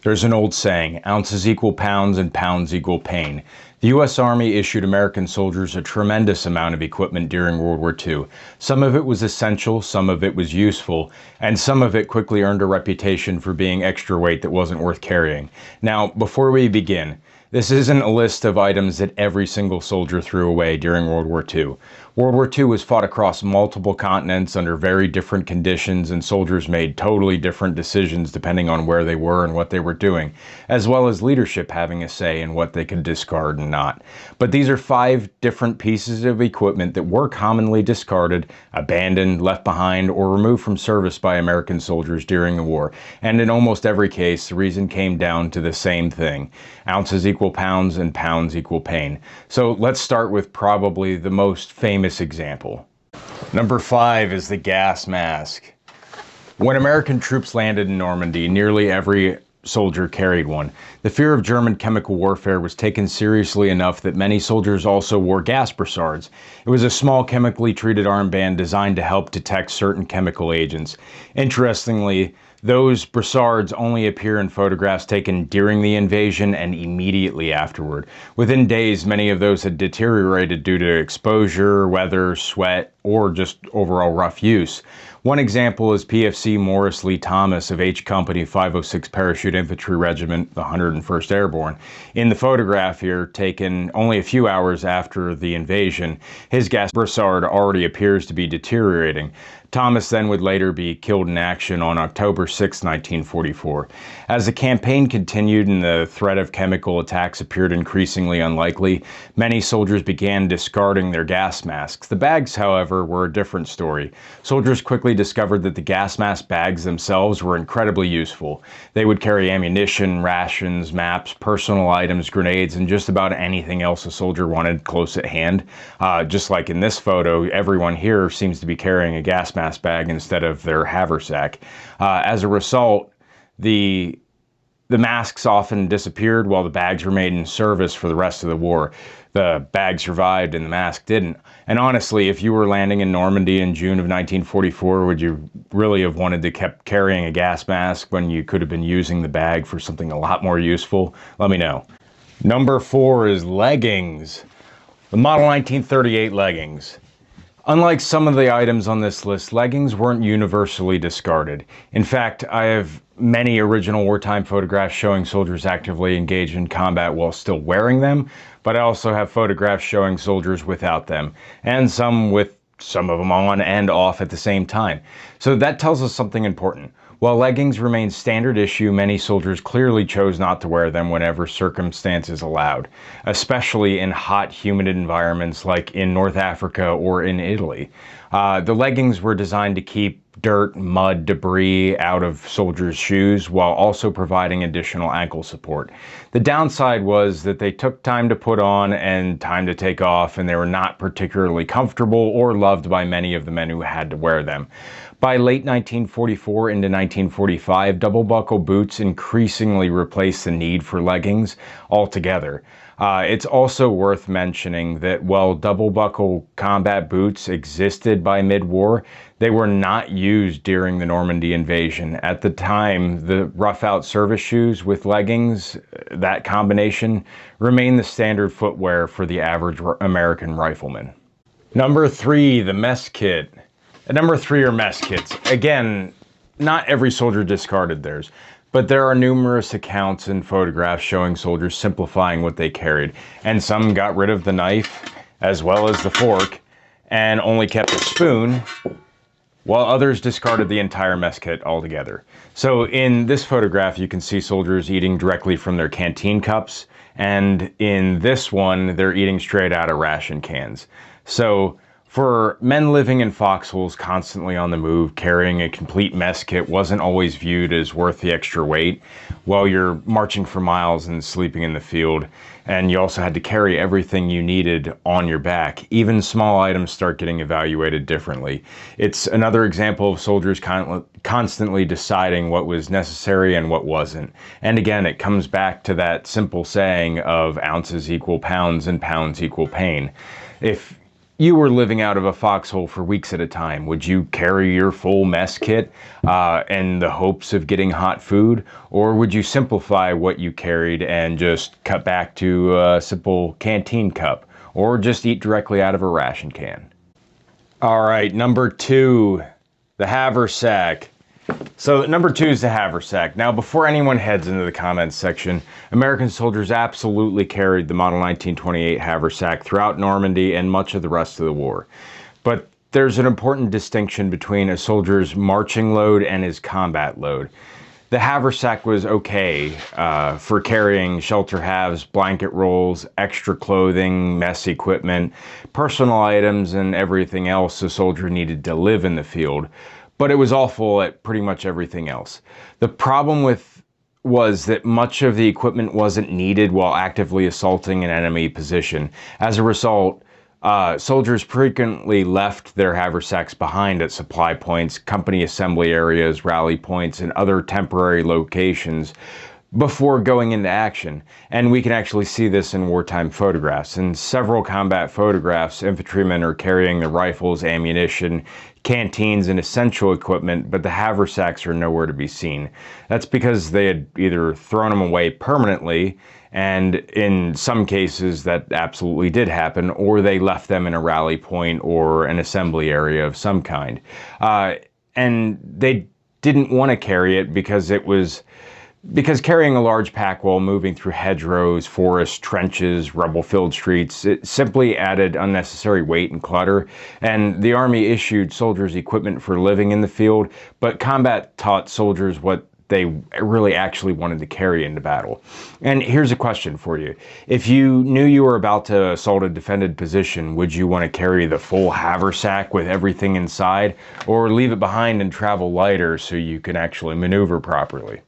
There's an old saying, ounces equal pounds and pounds equal pain. The U.S. Army issued American soldiers a tremendous amount of equipment during World War II. Some of it was essential, some of it was useful, and some of it quickly earned a reputation for being extra weight that wasn't worth carrying. Now, before we begin, this isn't a list of items that every single soldier threw away during World War II. World War II was fought across multiple continents under very different conditions, and soldiers made totally different decisions depending on where they were and what they were doing, as well as leadership having a say in what they could discard and not. But these are 5 different pieces of equipment that were commonly discarded, abandoned, left behind, or removed from service by American soldiers during the war. And in almost every case, the reason came down to the same thing. Ounces equal pounds and pounds equal pain. So let's start with probably the most famous example. Number 5 is the gas mask. When American troops landed in Normandy, nearly every soldier carried one. The fear of German chemical warfare was taken seriously enough that many soldiers also wore gas brassards. It was a small chemically treated armband designed to help detect certain chemical agents. Interestingly, those brassards only appear in photographs taken during the invasion and immediately afterward. Within days, many of those had deteriorated due to exposure, weather, sweat, or just overall rough use. One example is PFC Morris Lee Thomas of H Company 506 Parachute Infantry Regiment, the 101st Airborne. In the photograph here, taken only a few hours after the invasion, his gas brassard already appears to be deteriorating. Thomas then would later be killed in action on October 6, 1944. As the campaign continued and the threat of chemical attacks appeared increasingly unlikely, many soldiers began discarding their gas masks. The bags, however, were a different story. Soldiers quickly discovered that the gas mask bags themselves were incredibly useful. They would carry ammunition, rations, maps, personal items, grenades, and just about anything else a soldier wanted close at hand. Just like in this photo, everyone here seems to be carrying a gas mask bag instead of their haversack. As a result, the masks often disappeared while the bags remained in service for the rest of the war. The bag survived and the mask didn't. And honestly, if you were landing in Normandy in June of 1944, would you really have wanted to keep carrying a gas mask when you could have been using the bag for something a lot more useful? Let me know. Number 4 is leggings. The Model 1938 Leggings. Unlike some of the items on this list, leggings weren't universally discarded. In fact, I have many original wartime photographs showing soldiers actively engaged in combat while still wearing them, but I also have photographs showing soldiers without them, and some with some of them on and off at the same time. So that tells us something important. While leggings remain standard issue, many soldiers clearly chose not to wear them whenever circumstances allowed, especially in hot, humid environments like in North Africa or in Italy. The leggings were designed to keep dirt, mud, debris out of soldiers' shoes while also providing additional ankle support. The downside was that they took time to put on and time to take off, and they were not particularly comfortable or loved by many of the men who had to wear them. By late 1944 into 1945, double-buckle boots increasingly replaced the need for leggings altogether. It's also worth mentioning that while double-buckle combat boots existed by mid-war, they were not used during the Normandy invasion. At the time, the rough-out service shoes with leggings, that combination, remained the standard footwear for the average American rifleman. Number 3, the mess kit. At number 3 are mess kits. Again, not every soldier discarded theirs, but there are numerous accounts and photographs showing soldiers simplifying what they carried, and some got rid of the knife as well as the fork and only kept a spoon, while others discarded the entire mess kit altogether. So in this photograph, you can see soldiers eating directly from their canteen cups, and in this one, they're eating straight out of ration cans. So for men living in foxholes constantly on the move, carrying a complete mess kit wasn't always viewed as worth the extra weight while you're marching for miles and sleeping in the field. And you also had to carry everything you needed on your back. Even small items start getting evaluated differently. It's another example of soldiers constantly deciding what was necessary and what wasn't. And again, it comes back to that simple saying of ounces equal pounds and pounds equal pain. If you were living out of a foxhole for weeks at a time, would you carry your full mess kit in the hopes of getting hot food? Or would you simplify what you carried and just cut back to a simple canteen cup? Or just eat directly out of a ration can? All right, number 2, the haversack. So number 2 is the haversack. Now, before anyone heads into the comments section, American soldiers absolutely carried the Model 1928 Haversack throughout Normandy and much of the rest of the war. But there's an important distinction between a soldier's marching load and his combat load. The haversack was okay for carrying shelter halves, blanket rolls, extra clothing, mess equipment, personal items, and everything else a soldier needed to live in the field. But it was awful at pretty much everything else. The problem was that much of the equipment wasn't needed while actively assaulting an enemy position. As a result, soldiers frequently left their haversacks behind at supply points, company assembly areas, rally points, and other temporary locations before going into action. And we can actually see this in wartime photographs. In several combat photographs, infantrymen are carrying their rifles, ammunition, canteens, and essential equipment, but the haversacks are nowhere to be seen. That's because they had either thrown them away permanently, and in some cases that absolutely did happen, or they left them in a rally point or an assembly area of some kind. And they didn't want to carry it because carrying a large pack while moving through hedgerows, forests, trenches, rubble-filled streets, it simply added unnecessary weight and clutter. And the Army issued soldiers equipment for living in the field, but combat taught soldiers what they really actually wanted to carry into battle. And here's a question for you. If you knew you were about to assault a defended position, would you want to carry the full haversack with everything inside, or leave it behind and travel lighter so you can actually maneuver properly?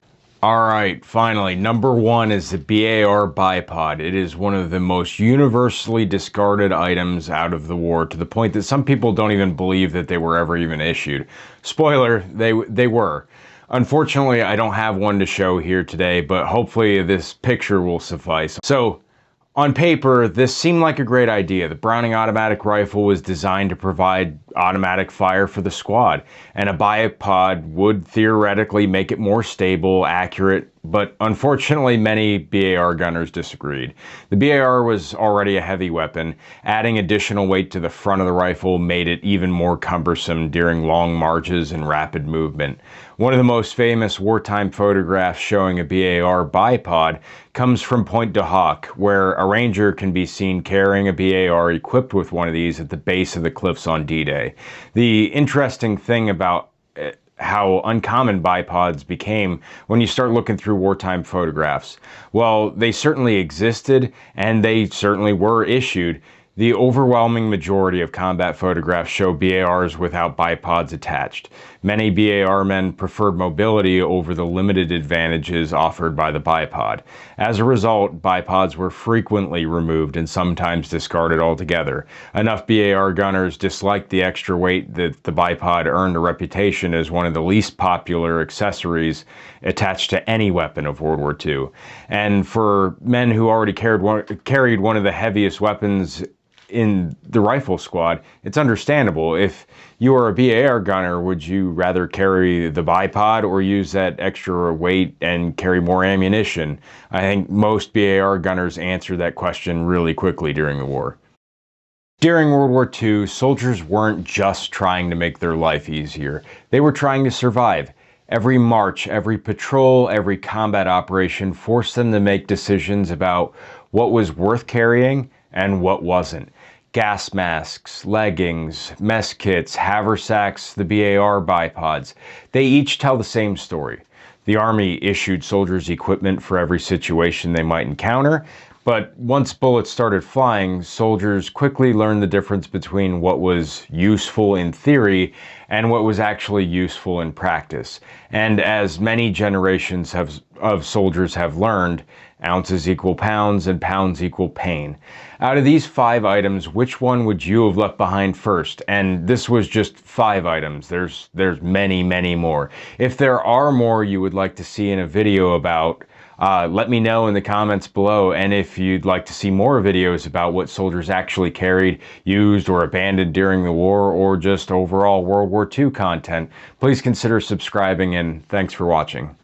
All right, finally, number 1 is the BAR bipod. It is one of the most universally discarded items out of the war, to the point that some people don't even believe that they were ever even issued. Spoiler, they were. Unfortunately, I don't have one to show here today, but hopefully this picture will suffice. So, on paper, this seemed like a great idea. The Browning automatic rifle was designed to provide automatic fire for the squad, and a bipod would theoretically make it more stable, accurate, but unfortunately many BAR gunners disagreed. The BAR was already a heavy weapon. Adding additional weight to the front of the rifle made it even more cumbersome during long marches and rapid movement. One of the most famous wartime photographs showing a BAR bipod comes from Point du Hoc, where a ranger can be seen carrying a BAR equipped with one of these at the base of the cliffs on D-Day. The interesting thing about how uncommon bipods became when you start looking through wartime photographs. Well, they certainly existed, and they certainly were issued. The overwhelming majority of combat photographs show BARs without bipods attached. Many BAR men preferred mobility over the limited advantages offered by the bipod. As a result, bipods were frequently removed and sometimes discarded altogether. Enough BAR gunners disliked the extra weight that the bipod earned a reputation as one of the least popular accessories attached to any weapon of World War II. And for men who already carried one of the heaviest weapons in the rifle squad, it's understandable. If you are a BAR gunner, would you rather carry the bipod or use that extra weight and carry more ammunition? I think most BAR gunners answered that question really quickly during the war. During World War II, soldiers weren't just trying to make their life easier. They were trying to survive. Every march, every patrol, every combat operation forced them to make decisions about what was worth carrying and what wasn't. Gas masks, leggings, mess kits, haversacks, the BAR bipods. They each tell the same story. The Army issued soldiers equipment for every situation they might encounter, but once bullets started flying, soldiers quickly learned the difference between what was useful in theory and what was actually useful in practice. And as many generations of soldiers have learned, ounces equal pounds and pounds equal pain. Out of these 5 items, which one would you have left behind first? And this was just 5 items. There's many, many more. If there are more you would like to see in a video about, Let me know in the comments below, and if you'd like to see more videos about what soldiers actually carried, used, or abandoned during the war, or just overall World War II content, please consider subscribing, and thanks for watching.